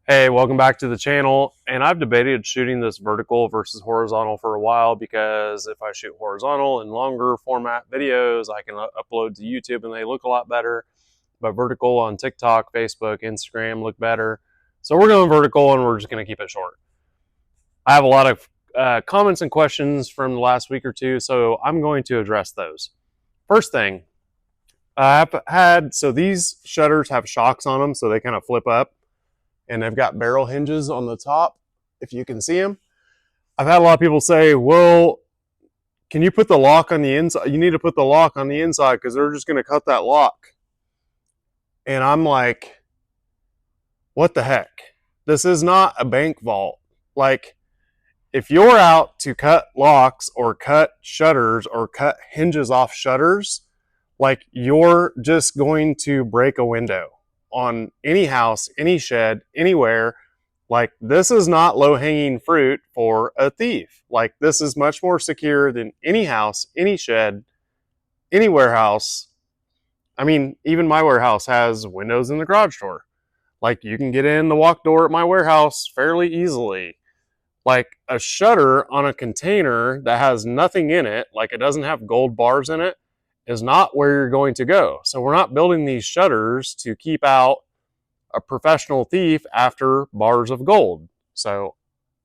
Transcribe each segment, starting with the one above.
Hey, welcome back to the channel. And I've debated shooting this vertical versus horizontal for a while because if I shoot horizontal in longer format videos, I can upload to YouTube and they look a lot better. But vertical on TikTok, Facebook, Instagram look better. So we're going vertical and we're just going to keep it short. I have a lot of comments and questions from the last week or two, so I'm going to address those. First thing, I've had, so these shutters have shocks on them, so they kind of flip up and they've got barrel hinges on the top, if you can see them. I've had a lot of people say, well, can you put the lock on the inside? You need to put the lock on the inside because they're just going to cut that lock. And I'm like, what the heck? This is not a bank vault. Like, if you're out to cut locks or cut shutters or cut hinges off shutters, like you're just going to break a window on any house, any shed, anywhere. Like, this is not low-hanging fruit for a thief. Like, this is much more secure than any house, any shed, any warehouse. I mean, even my warehouse has windows in the garage door. Like, you can get in the walk door at my warehouse fairly easily. Like, a shutter on a container that has nothing in it, like it doesn't have gold bars in it, is not where you're going to go. So we're not building these shutters to keep out a professional thief after bars of gold. So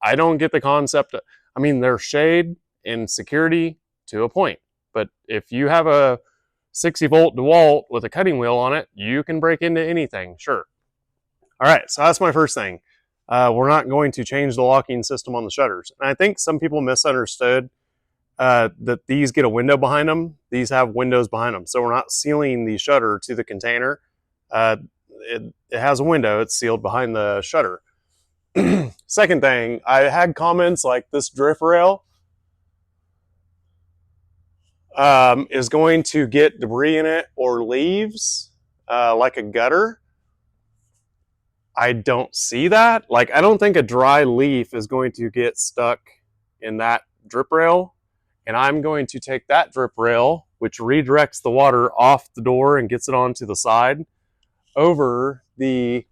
I don't get the concept. I mean, they're shade and security to a point. But if you have a 60-volt DeWalt with a cutting wheel on it, you can break into anything, sure. All right, so that's my first thing. We're not going to change the locking system on the shutters. And I think some people misunderstood that these get a window behind them. These have windows behind them. So we're not sealing the shutter to the container. It has a window. It's sealed behind the shutter. Second thing, I had comments like this drift rail is going to get debris in it or leaves like a gutter. I don't see that. Like, I don't think a dry leaf is going to get stuck in that drip rail. And I'm going to take that drip rail, which redirects the water off the door and gets it onto the side, over the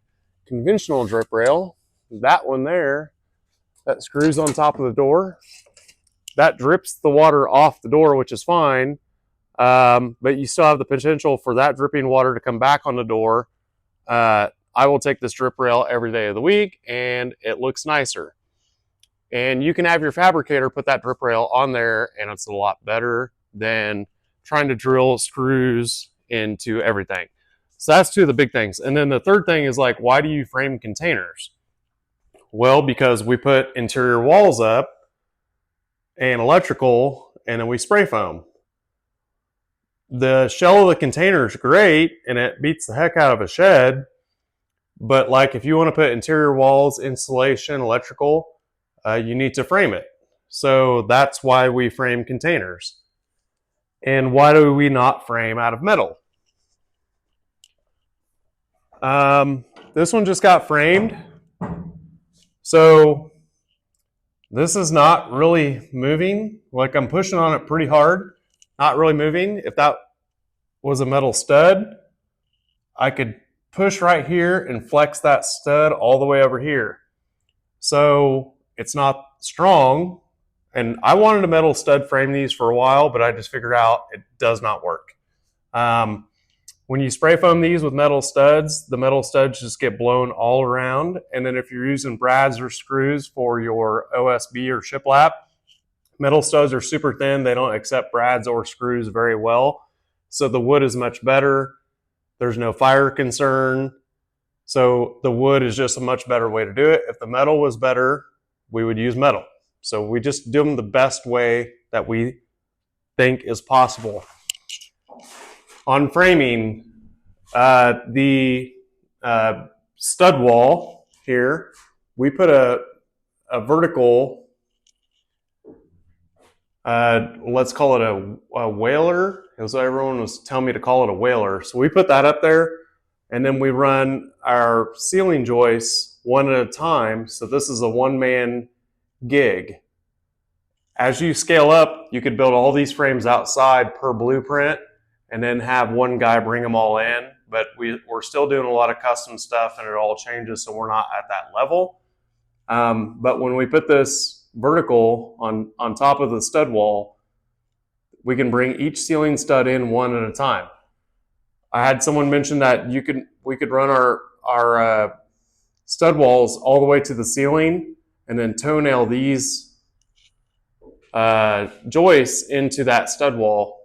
conventional drip rail, that one there, that screws on top of the door. That drips the water off the door, which is fine. But you still have the potential for that dripping water to come back on the door. I will take this drip rail every day of the week and it looks nicer. And you can have your fabricator put that drip rail on there and it's a lot better than trying to drill screws into everything. So that's two of the big things. And then the third thing is like, why do you frame containers? Well, because we put interior walls up and electrical and then we spray foam. The shell of the container is great and it beats the heck out of a shed. But like, if you want to put interior walls, insulation, electrical, you need to frame it. So that's why we frame containers. And why do we not frame out of metal? This one just got framed. So this is not really moving. Like, I'm pushing on it pretty hard, not really moving. If that was a metal stud, I could push right here and flex that stud all the way over here. So it's not strong. And I wanted a metal stud frame these for a while, but I just figured out it does not work. When you spray foam these with metal studs, the metal studs just get blown all around. And then if you're using brads or screws for your OSB or shiplap, metal studs are super thin. They don't accept brads or screws very well. So the wood is much better. There's no fire concern. So the wood is just a much better way to do it. If the metal was better, we would use metal. So we just do them the best way that we think is possible. On framing, the stud wall here, we put a vertical, let's call it a whaler, because everyone was telling me to call it a whaler. So we put that up there, and then we run our ceiling joists one at a time. So this is a one-man gig. As you scale up, you could build all these frames outside per blueprint and then have one guy bring them all in. but we're still doing a lot of custom stuff and it all changes, so we're not at that level. But when we put this vertical on top of the stud wall, we can bring each ceiling stud in one at a time. I had someone mention that we could run our stud walls all the way to the ceiling and then toenail these joists into that stud wall.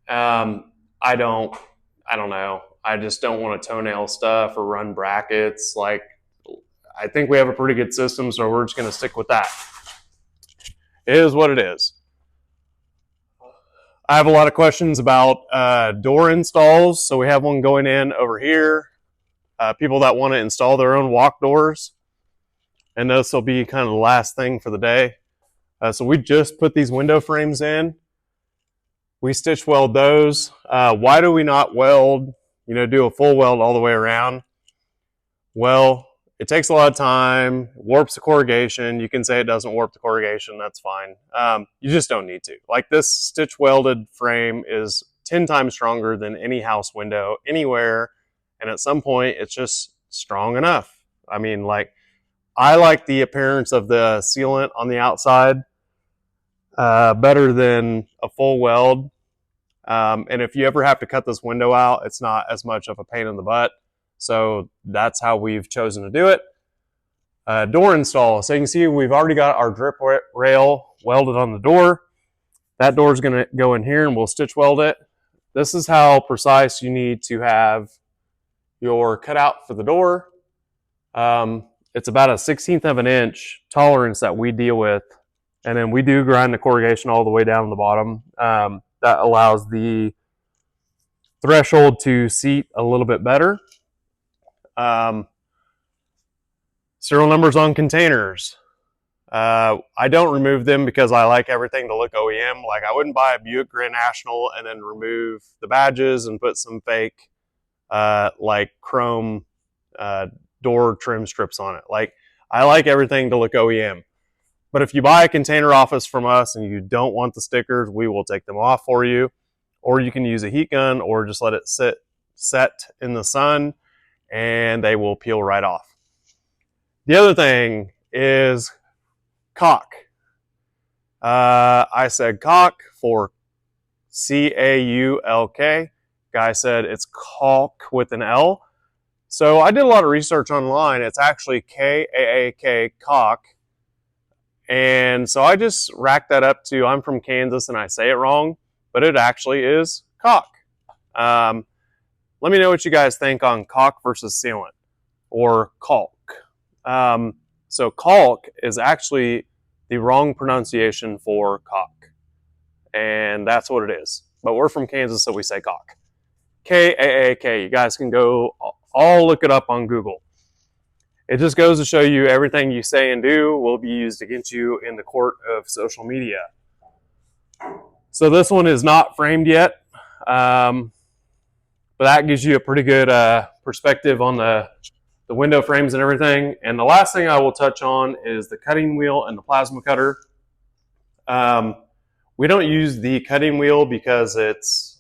I don't know. I just don't want to toenail stuff or run brackets. Like, I think we have a pretty good system, so we're just going to stick with that. It is what it is. I have a lot of questions about door installs. So we have one going in over here. People that want to install their own walk doors. And this will be kind of the last thing for the day. So we just put these window frames in. We stitch weld those. Why do we not weld, do a full weld all the way around? Well, it takes a lot of time, warps the corrugation. You can say it doesn't warp the corrugation, that's fine. You just don't need to. Like, this stitch welded frame is 10 times stronger than any house window anywhere. And at some point, it's just strong enough. I mean, like, I like the appearance of the sealant on the outside better than a full weld. And if you ever have to cut this window out, it's not as much of a pain in the butt. So that's how we've chosen to do it. Door install. So you can see we've already got our drip rail welded on the door. That door is going to go in here and we'll stitch weld it. This is how precise you need to have your cutout for the door. It's about a 1/16 of an inch tolerance that we deal with. And then we do grind the corrugation all the way down to the bottom. That allows the threshold to seat a little bit better. Serial numbers on containers. I don't remove them because I like everything to look OEM. Like, I wouldn't buy a Buick Grand National and then remove the badges and put some fake like chrome door trim strips on it. Like, I like everything to look OEM. But if you buy a container office from us and you don't want the stickers, we will take them off for you. Or you can use a heat gun or just let it set in the sun and they will peel right off. The other thing is caulk. I said caulk for C-A-U-L-K. Guy said it's caulk with an L. So I did a lot of research online. It's actually K-A-A-K, caulk. And so I just racked that up to, I'm from Kansas and I say it wrong, but it actually is caulk. Let me know what you guys think on caulk versus sealant or caulk. So caulk is actually the wrong pronunciation for caulk. And that's what it is. But we're from Kansas, so we say caulk. K-A-A-K. You guys can go all look it up on Google. It just goes to show you everything you say and do will be used against you in the court of social media. So this one is not framed yet, but that gives you a pretty good perspective on the window frames and everything. And the last thing I will touch on is the cutting wheel and the plasma cutter. We don't use the cutting wheel because it's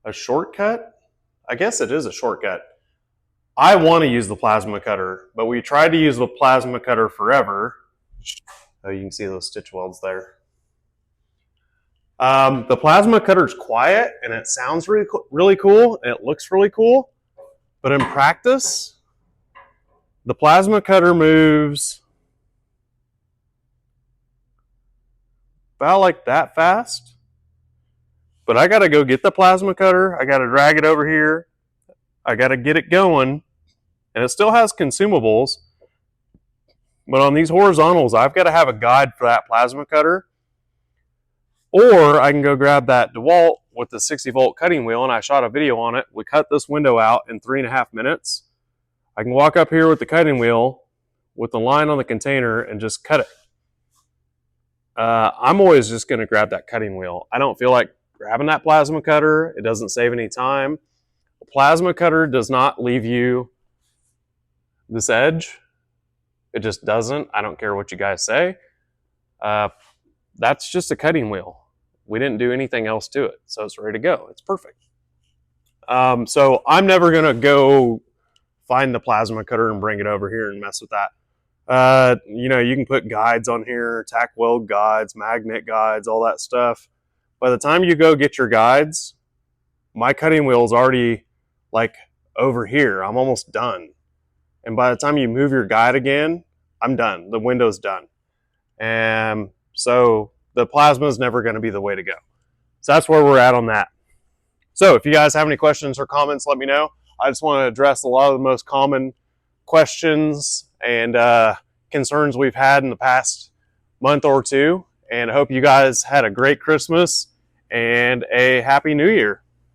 a shortcut. I guess it is a shortcut. I want to use the plasma cutter, but we tried to use the plasma cutter forever. Oh, you can see those stitch welds there. The plasma cutter is quiet and it sounds really cool and it looks really cool, but in practice, the plasma cutter moves about like that fast. But I gotta go get the plasma cutter. I gotta drag it over here. I gotta get it going. And it still has consumables. But on these horizontals, I've got to have a guide for that plasma cutter. Or I can go grab that DeWalt with the 60-volt cutting wheel, and I shot a video on it. We cut this window out in 3.5 minutes. I can walk up here with the cutting wheel with the line on the container and just cut it. I'm always just going to grab that cutting wheel. I don't feel like grabbing that plasma cutter. It doesn't save any time. The plasma cutter does not leave you this edge. It just doesn't. I don't care what you guys say. That's just a cutting wheel. We didn't do anything else to it, so it's ready to go. It's perfect. So I'm never going to go find the plasma cutter and bring it over here and mess with that. You know, you can put guides on here, tack weld guides, magnet guides, all that stuff. By the time you go get your guides, my cutting wheel is already like over here. I'm almost done. And by the time you move your guide again, I'm done. The window's done. And so the plasma is never going to be the way to go. So that's where we're at on that. So if you guys have any questions or comments, let me know. I just want to address a lot of the most common questions and concerns we've had in the past month or two. And I hope you guys had a great Christmas and a Happy New Year.